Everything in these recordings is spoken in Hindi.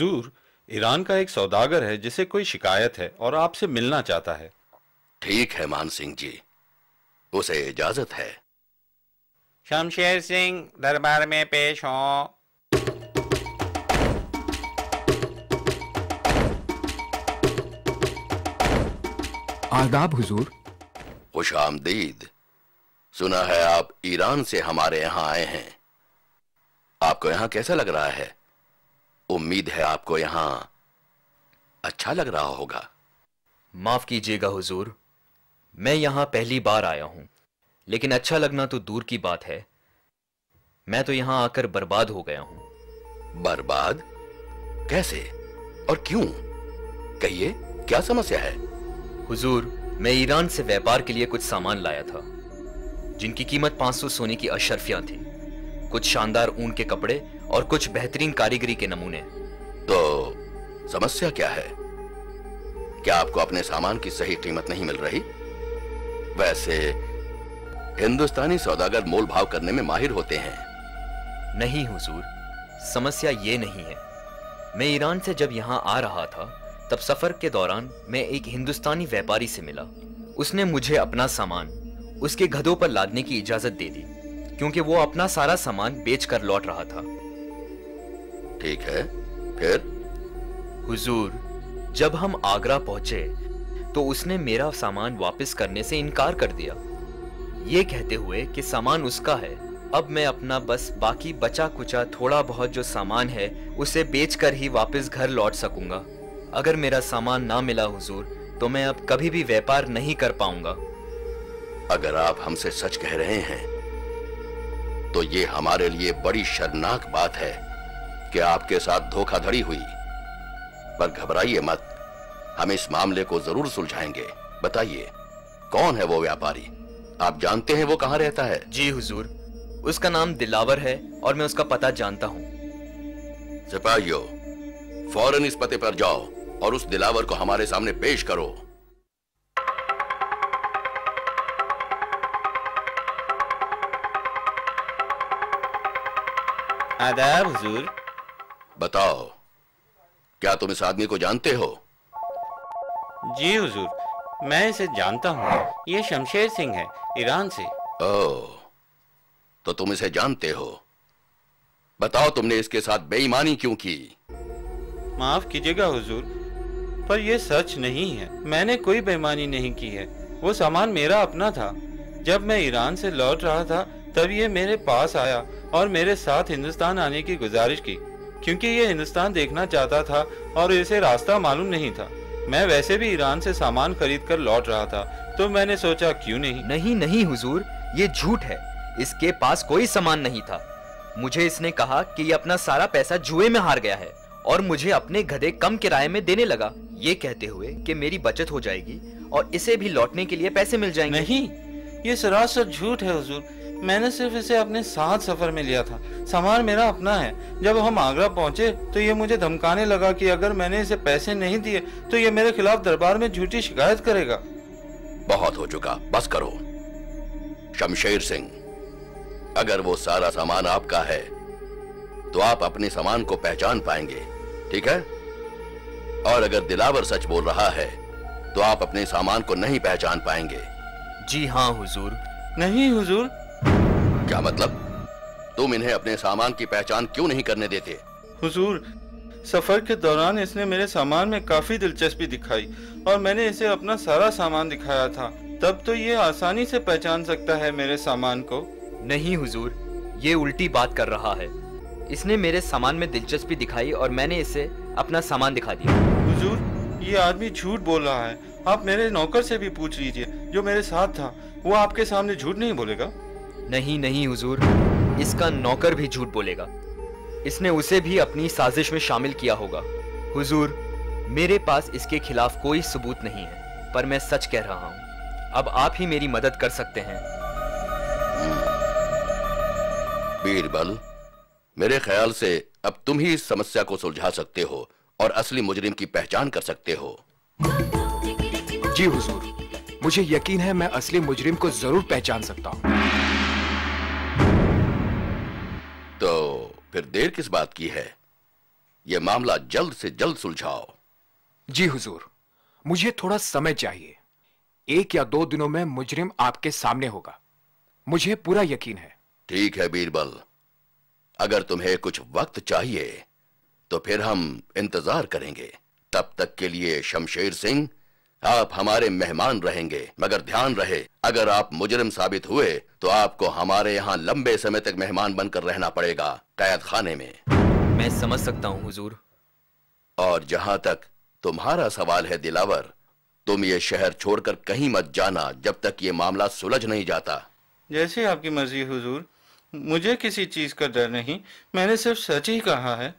हुजूर, ईरान का एक सौदागर है जिसे कोई शिकायत है और आपसे मिलना चाहता है। ठीक है मान सिंह जी, उसे इजाजत है। शमशेर सिंह दरबार में पेश हो। आदाब हुजूर। खुश आमदीद। सुना है आप ईरान से हमारे यहाँ आए हैं। आपको यहाँ कैसा लग रहा है? उम्मीद है आपको यहाँ अच्छा लग रहा होगा। माफ कीजिएगा हुजूर, मैं यहाँ पहली बार आया हूँ, लेकिन अच्छा लगना तो दूर की बात है, मैं तो यहाँ आकर बर्बाद हो गया हूँ। बर्बाद? कैसे और क्यों? कहिए, क्या समस्या है? हुजूर, मैं ईरान से व्यापार के लिए कुछ सामान लाया था जिनकी कीमत 500 सोने की अशर्फियां थी, कुछ शानदार ऊन के कपड़े और कुछ बेहतरीन कारीगरी के नमूने। तो समस्या क्या है? क्या आपको अपने सामान की सही कीमत नहीं मिल रही? वैसे हिंदुस्तानी सौदागर मोल भाव करने में माहिर होते हैं। नहीं हुजूर, समस्या ये नहीं है। मैं ईरान से जब यहाँ आ रहा था तब सफर के दौरान मैं एक हिंदुस्तानी व्यापारी से मिला। उसने मुझे अपना सामान उसके गधों पर लादने की इजाजत दे दी, क्योंकि वो अपना सारा सामान बेच कर लौट रहा था। ठीक है, फिर? हुजूर, जब हम आगरा पहुंचे तो उसने मेरा सामान वापस करने से इनकार कर दिया, ये कहते हुए कि सामान उसका है। अब मैं अपना बस बाकी बचा कुचा थोड़ा बहुत जो सामान है उसे बेचकर ही वापस घर लौट सकूंगा। अगर मेरा सामान ना मिला हुजूर, तो मैं अब कभी भी व्यापार नहीं कर पाऊंगा। अगर आप हमसे सच कह रहे हैं तो ये हमारे लिए बड़ी शर्मनाक बात है कि आपके साथ धोखाधड़ी हुई। पर घबराइए मत, हम इस मामले को जरूर सुलझाएंगे। बताइए, कौन है वो व्यापारी? आप जानते हैं वो कहां रहता है? जी हुजूर, उसका नाम दिलावर है और मैं उसका पता जानता हूं। सिपाहियों, फौरन इस पते पर जाओ और उस दिलावर को हमारे सामने पेश करो। आदाब हुजूर। बताओ, क्या तुम इस आदमी को जानते हो? जी हुजूर, मैं इसे जानता हूँ। ये शमशेर सिंह है, ईरान से। ओह, तो तुम इसे जानते हो। बताओ, तुमने इसके साथ बेईमानी क्यों की? माफ कीजिएगा हुजूर, पर यह सच नहीं है। मैंने कोई बेईमानी नहीं की है। वो सामान मेरा अपना था। जब मैं ईरान से लौट रहा था तब ये मेरे पास आया और मेरे साथ हिंदुस्तान आने की गुजारिश की, क्योंकि ये हिंदुस्तान देखना चाहता था और इसे रास्ता मालूम नहीं था। मैं वैसे भी ईरान से सामान खरीद कर लौट रहा था, तो मैंने सोचा क्यों नहीं। नहीं नहीं हुजूर, ये झूठ है। इसके पास कोई सामान नहीं था। मुझे इसने कहा कि ये अपना सारा पैसा जुए में हार गया है और मुझे अपने गधे कम किराए में देने लगा, ये कहते हुए कि मेरी बचत हो जाएगी और इसे भी लौटने के लिए पैसे मिल जाएंगे। नहीं, ये सरासर झूठ है हुजूर। मैंने सिर्फ इसे अपने साथ सफर में लिया था। सामान मेरा अपना है। जब हम आगरा पहुंचे तो ये मुझे धमकाने लगा कि अगर मैंने इसे पैसे नहीं दिए तो ये मेरे खिलाफ दरबार में झूठी शिकायत करेगा। बहुत हो चुका, बस करो। शमशेर सिंह, अगर वो सारा सामान आपका है तो आप अपने सामान को पहचान पाएंगे, ठीक है? और अगर दिलावर सच बोल रहा है तो आप अपने सामान को नहीं पहचान पाएंगे। जी हाँ हुजूर। नहीं हुजूर। क्या मतलब? तुम इन्हें अपने सामान की पहचान क्यों नहीं करने देते? हुजूर, सफर के दौरान इसने मेरे सामान में काफी दिलचस्पी दिखाई और मैंने इसे अपना सारा सामान दिखाया था। तब तो ये आसानी से पहचान सकता है मेरे सामान को। नहीं हुजूर, ये उल्टी बात कर रहा है। इसने मेरे सामान में दिलचस्पी दिखाई और मैंने इसे अपना सामान दिखा दिया। हुजूर, ये आदमी झूठ बोल रहा है। आप मेरे नौकर से भी पूछ लीजिए जो मेरे साथ था, वो आपके सामने झूठ नहीं बोलेगा। नहीं नहीं हुजूर, इसका नौकर भी झूठ बोलेगा। इसने उसे भी अपनी साजिश में शामिल किया होगा। हुजूर, मेरे पास इसके खिलाफ कोई सबूत नहीं है, पर मैं सच कह रहा हूँ। अब आप ही मेरी मदद कर सकते हैं। बीरबल, मेरे ख्याल से अब तुम ही इस समस्या को सुलझा सकते हो और असली मुजरिम की पहचान कर सकते हो। जी हुजूर, मुझे यकीन है मैं असली मुजरिम को जरूर पहचान सकता हूँ। तो फिर देर किस बात की है? यह मामला जल्द से जल्द सुलझाओ। जी हुजूर, मुझे थोड़ा समय चाहिए। 1 या 2 दिनों में मुजरिम आपके सामने होगा, मुझे पूरा यकीन है। ठीक है बीरबल, अगर तुम्हें कुछ वक्त चाहिए तो फिर हम इंतजार करेंगे। तब तक के लिए शमशेर सिंह, आप हमारे मेहमान रहेंगे, मगर ध्यान रहे अगर आप मुजरिम साबित हुए तो आपको हमारे यहाँ लंबे समय तक मेहमान बनकर रहना पड़ेगा, कैद खाने में। मैं समझ सकता हूँ हुजूर। और जहां तक तुम्हारा सवाल है दिलावर, तुम ये शहर छोड़कर कहीं मत जाना जब तक ये मामला सुलझ नहीं जाता। जैसे आपकी मर्जी हुजूर, मुझे किसी चीज का डर नहीं, मैंने सिर्फ सच ही कहा है।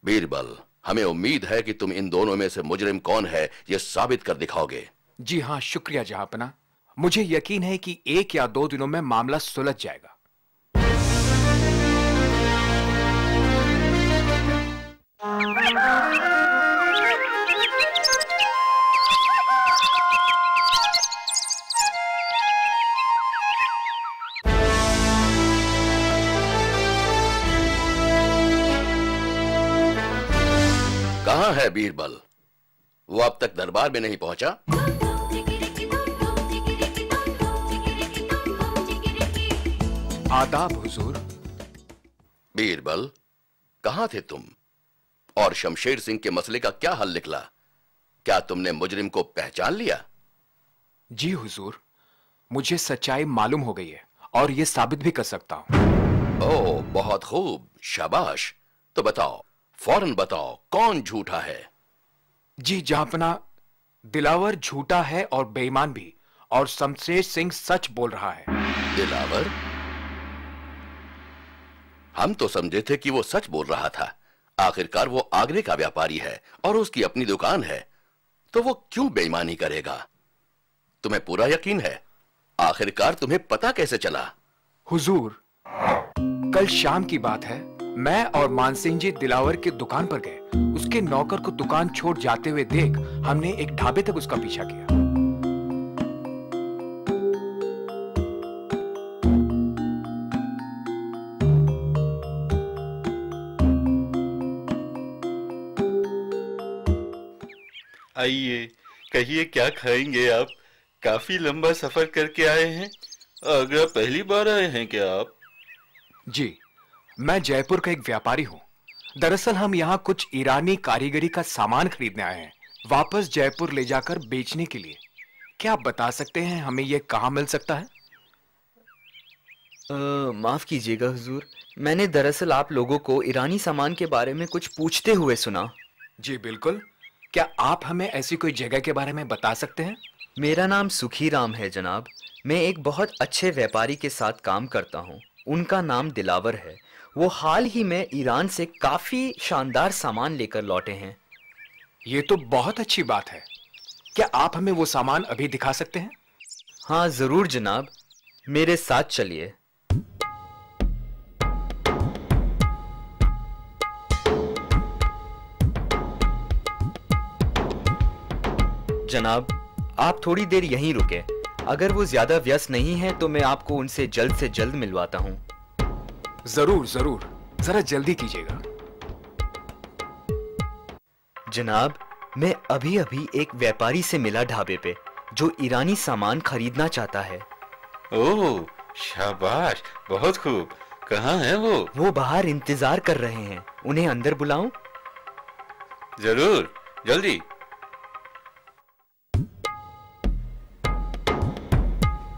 बीरबल, हमें उम्मीद है कि तुम इन दोनों में से मुजरिम कौन है ये साबित कर दिखाओगे। जी हाँ, शुक्रिया जहांपना। मुझे यकीन है कि 1 या 2 दिनों में मामला सुलझ जाएगा। कहां है बीरबल? वो अब तक दरबार में नहीं पहुंचा? आदाब हुजूर। बीरबल, कहां थे तुम? और शमशेर सिंह के मसले का क्या हल निकला? क्या तुमने मुजरिम को पहचान लिया? जी हुजूर, मुझे सच्चाई मालूम हो गई है और यह साबित भी कर सकता हूं। ओह, बहुत खूब, शाबाश। तो बताओ, फौरन बताओ, कौन झूठा है? जी जहांपना, दिलावर झूठा है और बेईमान भी, और शमशेर सिंह सच बोल रहा है। दिलावर? हम तो समझे थे कि वो सच बोल रहा था। आखिरकार वो आगरे का व्यापारी है और उसकी अपनी दुकान है, तो वो क्यों बेईमानी करेगा? तुम्हें पूरा यकीन है? आखिरकार तुम्हें पता कैसे चला? हुजूर, कल शाम की बात है, मैं और मानसिंह जी दिलावर के दुकान पर गए। उसके नौकर को दुकान छोड़ जाते हुए देख हमने एक ढाबे तक उसका पीछा किया। आइए, कहिए क्या खाएंगे आप? काफी लंबा सफर करके आए हैं। आगरा पहली बार आए हैं क्या आप? जी, मैं जयपुर का एक व्यापारी हूँ। दरअसल हम यहाँ कुछ ईरानी कारीगरी का सामान खरीदने आए हैं, वापस जयपुर ले जाकर बेचने के लिए। क्या आप बता सकते हैं हमें ये कहाँ मिल सकता है? माफ कीजिएगा हुजूर, मैंने दरअसल आप लोगों को ईरानी सामान के बारे में कुछ पूछते हुए सुना। जी बिल्कुल, क्या आप हमें ऐसी कोई जगह के बारे में बता सकते हैं? मेरा नाम सुखीराम है जनाब। मैं एक बहुत अच्छे व्यापारी के साथ काम करता हूँ, उनका नाम दिलावर है। वो हाल ही में ईरान से काफी शानदार सामान लेकर लौटे हैं। ये तो बहुत अच्छी बात है। क्या आप हमें वो सामान अभी दिखा सकते हैं? हाँ जरूर जनाब, मेरे साथ चलिए। जनाब, आप थोड़ी देर यहीं रुके। अगर वो ज्यादा व्यस्त नहीं है तो मैं आपको उनसे जल्द से जल्द मिलवाता हूँ। जरूर जरूर, जरा जल्दी कीजिएगा। जनाब, मैं अभी अभी एक व्यापारी से मिला ढाबे पे, जो ईरानी सामान खरीदना चाहता है। ओह, शाबाश, बहुत खूब। कहाँ है वो? वो बाहर इंतजार कर रहे हैं, उन्हें अंदर बुलाऊं? जरूर, जल्दी।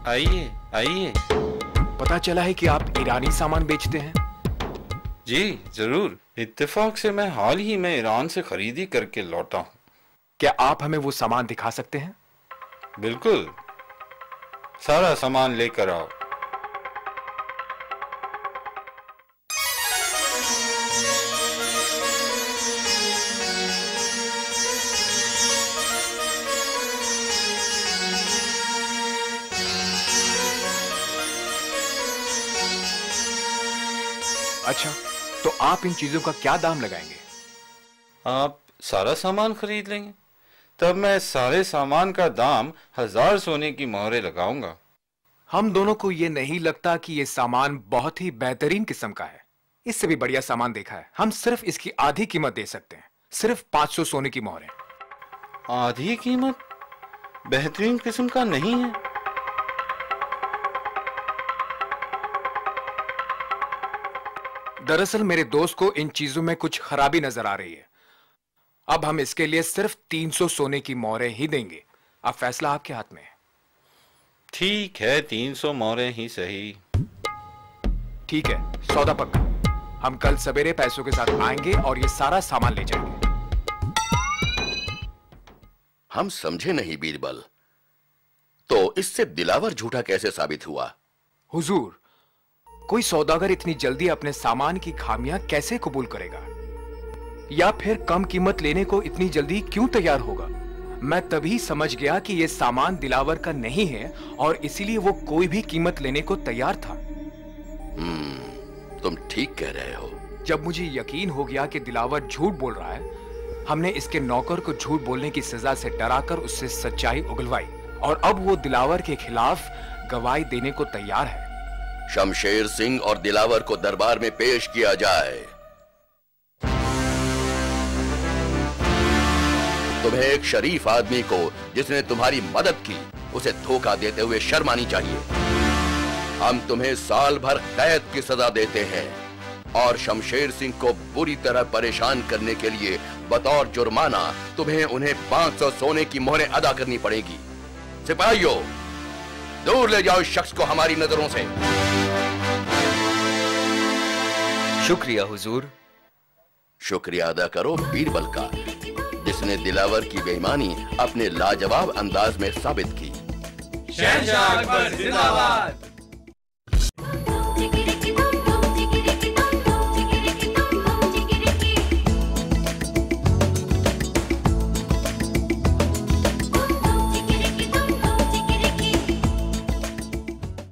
आइए आइए। पता चला है कि आप ईरानी सामान बेचते हैं? जी जरूर, इत्तेफाक से मैं हाल ही में ईरान से खरीदी करके लौटा हूँ। क्या आप हमें वो सामान दिखा सकते हैं? बिल्कुल, सारा सामान लेकर आओ। अच्छा, तो आप इन चीजों का क्या दाम लगाएंगे? आप सारा सामान खरीद लेंगे, तब मैं सारे सामान का दाम 1000 सोने की मोहरें लगाऊंगा। हम दोनों को ये नहीं लगता कि ये सामान बहुत ही बेहतरीन किस्म का है, इससे भी बढ़िया सामान देखा है। हम सिर्फ इसकी आधी कीमत दे सकते हैं, सिर्फ 500 सोने की मोहरें। आधी कीमत? बेहतरीन किस्म का नहीं है। दरअसल मेरे दोस्त को इन चीजों में कुछ खराबी नजर आ रही है। अब हम इसके लिए सिर्फ 300 सोने की मोहरें ही देंगे। अब फैसला आपके हाथ में है। ठीक है, 300 मोहरें ही सही। ठीक है, सौदा पक्का। हम कल सवेरे पैसों के साथ आएंगे और ये सारा सामान ले जाएंगे। हम समझे नहीं बीरबल, तो इससे दिलावर झूठा कैसे साबित हुआ? हुजूर, कोई सौदागर इतनी जल्दी अपने सामान की खामियां कैसे कबूल करेगा, या फिर कम कीमत लेने को इतनी जल्दी क्यों तैयार होगा? मैं तभी समझ गया कि यह सामान दिलावर का नहीं है और इसीलिए वो कोई भी कीमत लेने को तैयार था। तुम ठीक कह रहे हो। जब मुझे यकीन हो गया कि दिलावर झूठ बोल रहा है, हमने इसके नौकर को झूठ बोलने की सजा से डराकर उससे सच्चाई उगलवाई और अब वो दिलावर के खिलाफ गवाही देने को तैयार है। शमशेर सिंह और दिलावर को दरबार में पेश किया जाए। तुम्हें एक शरीफ आदमी को जिसने तुम्हारी मदद की, उसे धोखा देते हुए शर्म आनी चाहिए। हम तुम्हें साल भर कैद की सजा देते हैं और शमशेर सिंह को बुरी तरह परेशान करने के लिए बतौर जुर्माना तुम्हें उन्हें 500 सोने की मोहरें अदा करनी पड़ेगी। सिपाहियों, दूर ले जाओ इस शख्स को हमारी नजरों से। शुक्रिया हुजूर। शुक्रिया अदा करो बीरबल का, जिसने दिलावर की बेईमानी अपने लाजवाब अंदाज में साबित की। शहंशाह अकबर जिंदाबाद।